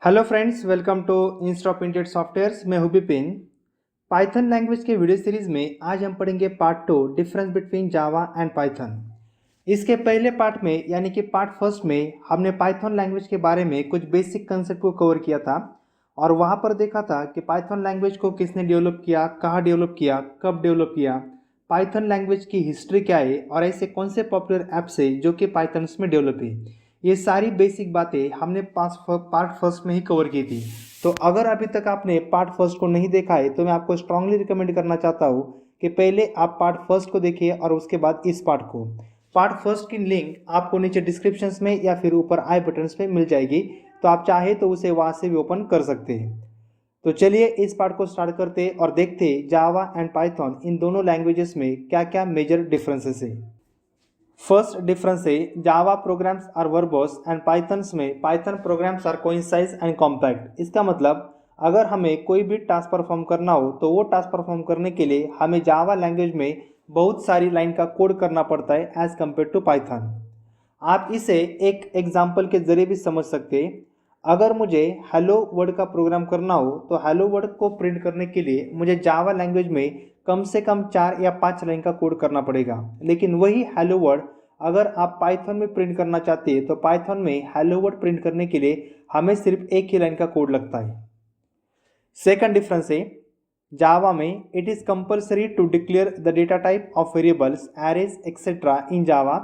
Hello friends, welcome to Insta Printed Softwares. मैं हूं Bipin. Python language के वीडियो सीरीज में आज हम पढ़ेंगे part 2, difference between Java and Python. इसके पहले पार्ट में यानी कि पार्ट फर्स्ट में हमने पाइथन लैंग्वेज के बारे में कुछ बेसिक कंसेप्ट को कवर किया था और वहां पर देखा था कि पाइथन लैंग्वेज को किसने डेवलप किया, कहाँ डेवलप किया, कब डेवलप किया, पाइथन लैंग्वेज की हिस्ट्री क्या है और ऐसे कौन से पॉपुलर ऐप्स है जो कि पाइथन में डेवलप है। ये सारी बेसिक बातें हमने पार्ट फर्स्ट में ही कवर की थी। तो अगर अभी तक आपने पार्ट फर्स्ट को नहीं देखा है तो मैं आपको स्ट्रांगली रिकमेंड करना चाहता हूँ कि पहले आप पार्ट फर्स्ट को देखिए और उसके बाद इस पार्ट को। पार्ट फर्स्ट की लिंक आपको नीचे डिस्क्रिप्शन में या फिर ऊपर आई बटन पे मिल जाएगी, तो आप चाहे तो उसे वहाँ से भी ओपन कर सकते हैं। तो चलिए इस पार्ट को स्टार्ट करते और देखते जावा एंड पाइथन इन दोनों लैंग्वेजेस में क्या क्या मेजर डिफरेंसेस है। फर्स्ट डिफरेंस है Java programs are verbose and Pythons में Python programs are concise and compact. इसका मतलब अगर हमें कोई भी टास्क परफॉर्म करना हो तो वो टास्क परफॉर्म करने के लिए हमें जावा लैंग्वेज में बहुत सारी लाइन का कोड करना पड़ता है एज कम्पेयर टू पाइथन। आप इसे एक एग्जाम्पल के जरिए भी समझ सकते हैं। अगर मुझे हेलो वर्ड का प्रोग्राम करना हो तो हेलो वर्ड को प्रिंट करने के लिए मुझे जावा लैंग्वेज में कम से कम 4 या 5 लाइन का कोड करना पड़ेगा, लेकिन वही हेलो वर्ड अगर आप पाइथन में प्रिंट करना चाहते हैं तो पाइथन में हेलो वर्ड प्रिंट करने के लिए हमें सिर्फ एक ही लाइन का कोड लगता है। सेकंड डिफरेंस है जावा में it is compulsory to declare the data type of variables arrays etcetera in Java.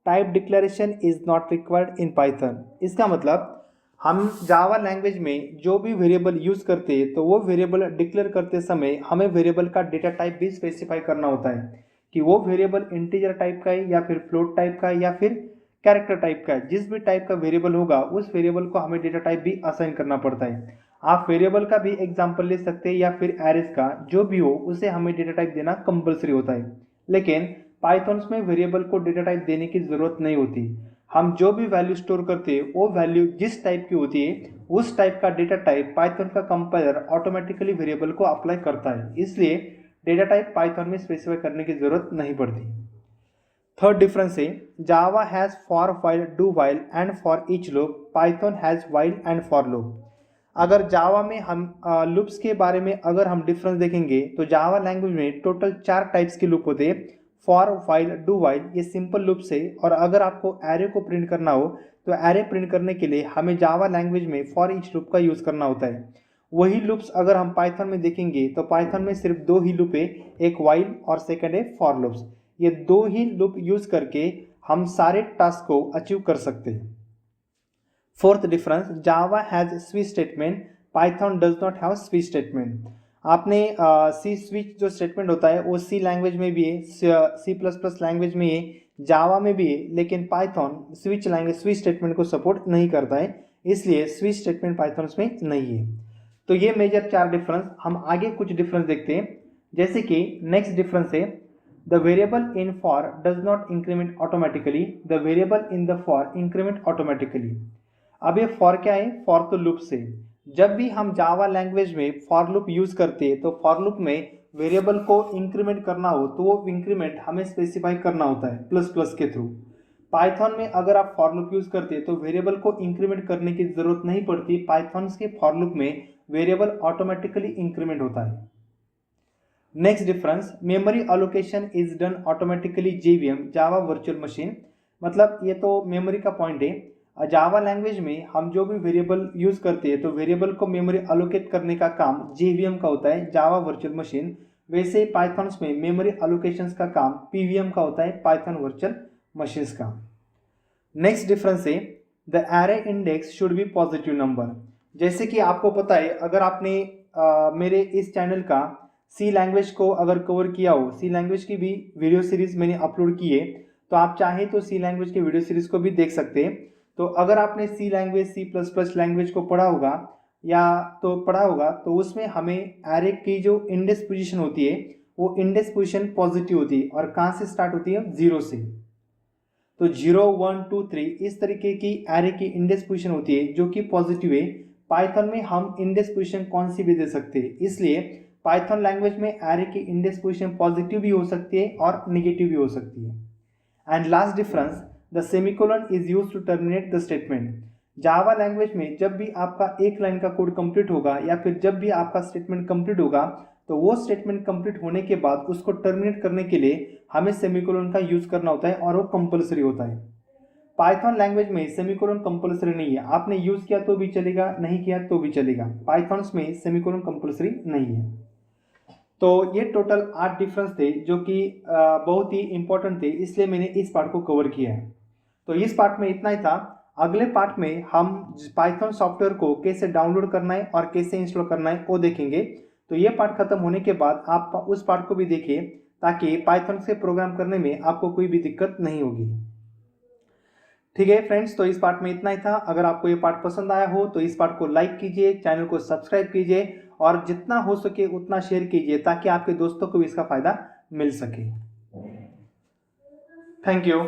Type declaration is not required in Python. इसका मतलब हम जावा लैंग्वेज में जो भी वेरिएबल यूज करते हैं तो वो वेरिएबल डिक्लेयर करते समय हमें वेरिएबल का डेटा टाइप भी स्पेसिफाई करना होता है कि वो वेरिएबल इंटीजर टाइप का है या फिर फ्लोट टाइप का है या फिर कैरेक्टर टाइप का है। जिस भी टाइप का वेरिएबल होगा उस वेरिएबल को हमें डेटा टाइप भी असाइन करना पड़ता है। आप वेरिएबल का भी एग्जांपल ले सकते हैं या फिर एरेज का, जो भी हो उसे हमें डेटा टाइप देना कंपलसरी होता है। लेकिन पाइथन में वेरिएबल को डेटा टाइप देने की जरूरत नहीं होती। हम जो भी वैल्यू स्टोर करते हैं वो वैल्यू जिस टाइप की होती है उस टाइप का डेटा टाइप पाइथन का कंपाइलर ऑटोमेटिकली वेरिएबल को अप्लाई करता है, इसलिए डेटा टाइप पाइथन में स्पेसिफाई करने की जरूरत नहीं पड़ती। थर्ड डिफरेंस है Java has for while do while and for each loop, Python has while and for loop. अगर जावा में हम लूप्स के बारे में अगर हम डिफरेंस देखेंगे तो जावा लैंग्वेज में टोटल 4 टाइप्स के लूप होते हैं। फॉर व्हाइल डू व्हाइल ये सिंपल लूप्स है और अगर आपको एरे को प्रिंट करना हो तो एरे प्रिंट करने के लिए हमें जावा लैंग्वेज में फॉर ईच लूप का यूज करना होता है। वही लूप्स अगर हम पाइथन में देखेंगे तो पाइथन में सिर्फ 2 ही लूप है, एक व्हाइल और सेकंड है फॉर लूप्स। ये 2 ही लूप यूज करके हम सारे टास्क को अचीव कर सकते हैं। Fourth difference Java has switch statement, Python does not have switch statement. आपने सी स्विच जो स्टेटमेंट होता है वो सी लैंग्वेज में भी है, सी प्लस प्लस लैंग्वेज में है, जावा में भी है, लेकिन पाइथन स्विच स्टेटमेंट को सपोर्ट नहीं करता है, इसलिए स्विच स्टेटमेंट पाइथन में नहीं है। तो ये मेजर 4 डिफरेंस। हम आगे कुछ डिफरेंस देखते हैं, जैसे कि नेक्स्ट डिफरेंस है the variable in for does not increment automatically, the variable in the for increment automatically. अब ये फॉर क्या है? फॉर तो लूप से। जब भी हम जावा लैंग्वेज में फॉर लूप यूज करते हैं तो फॉर लूप में वेरिएबल को इंक्रीमेंट करना हो तो वो इंक्रीमेंट हमें स्पेसिफाई करना होता है प्लस प्लस के थ्रू। पाइथन में अगर आप फॉर लूप यूज करते हैं तो वेरिएबल को इंक्रीमेंट करने की जरूरत नहीं पड़ती। पाइथन के फॉर लूप में वेरिएबल ऑटोमेटिकली इंक्रीमेंट होता है। Next difference memory allocation is done automatically JVM Java virtual machine. मतलब ये तो मेमोरी का पॉइंट है। जावा लैंग्वेज में हम जो भी वेरिएबल यूज करते हैं तो वेरिएबल को मेमोरी अलोकेट करने का काम जेवीएम का होता है, जावा वर्चुअल मशीन। वैसे पाइथन में मेमोरी अलोकेशन का काम पीवीएम का होता है, पाइथन वर्चुअल मशीन का। नेक्स्ट डिफरेंस है the array index should be positive number. जैसे कि आपको पता है, अगर आपने मेरे इस चैनल का सी लैंग्वेज को अगर कवर किया हो, सी लैंग्वेज की भी वीडियो सीरीज मैंने अपलोड की है, तो आप चाहें तो सी लैंग्वेज के वीडियो सीरीज को भी देख सकते हैं। तो अगर आपने C language C plus plus language को पढ़ा होगा तो उसमें हमें एरे की जो इंडेक्स पोजीशन होती है वो इंडेक्स पोजीशन पॉजिटिव होती है और कहाँ से स्टार्ट होती है? 0 से। तो 0 1 2 3 इस तरीके की एरे की इंडेक्स पोजीशन होती है जो कि पॉजिटिव है। पाइथन में हम इंडेक्स पोजीशन कौन सी भी दे सकते हैं, इसलिए पाइथन लैंग्वेज में एरे की इंडेक्स पोजीशन पॉजिटिव भी हो सकती है और निगेटिव भी हो सकती है। And last difference the semicolon is used to terminate the statement. Java language में जब भी आपका एक लाइन का कोड कंप्लीट होगा या फिर जब भी आपका स्टेटमेंट कंप्लीट होगा तो वो स्टेटमेंट कंप्लीट होने के बाद उसको टर्मिनेट करने के लिए हमें सेमीकोलन का यूज करना होता है और वो कंपलसरी होता है। पाइथन लैंग्वेज में सेमीकोलन कंपलसरी नहीं है, आपने यूज किया तो भी चलेगा, नहीं किया तो भी चलेगा। पाइथन में सेमीकोलन कंपलसरी नहीं है। तो ये टोटल 8 डिफरेंस थे जो कि बहुत ही इंपॉर्टेंट थे, इसलिए मैंने इस पार्ट को कवर किया है। तो इस पार्ट में इतना ही था। अगले पार्ट में हम पाइथन सॉफ्टवेयर को कैसे डाउनलोड करना है और कैसे इंस्टॉल करना है वो देखेंगे। तो ये पार्ट खत्म होने के बाद आप उस पार्ट को भी देखिए ताकि पाइथन से प्रोग्राम करने में आपको कोई भी दिक्कत नहीं होगी। ठीक है फ्रेंड्स, तो इस पार्ट में इतना ही था। अगर आपको ये पार्ट पसंद आया हो तो इस पार्ट को लाइक कीजिए, चैनल को सब्सक्राइब कीजिए और जितना हो सके उतना शेयर कीजिए ताकि आपके दोस्तों को भी इसका फायदा मिल सके। Thank you.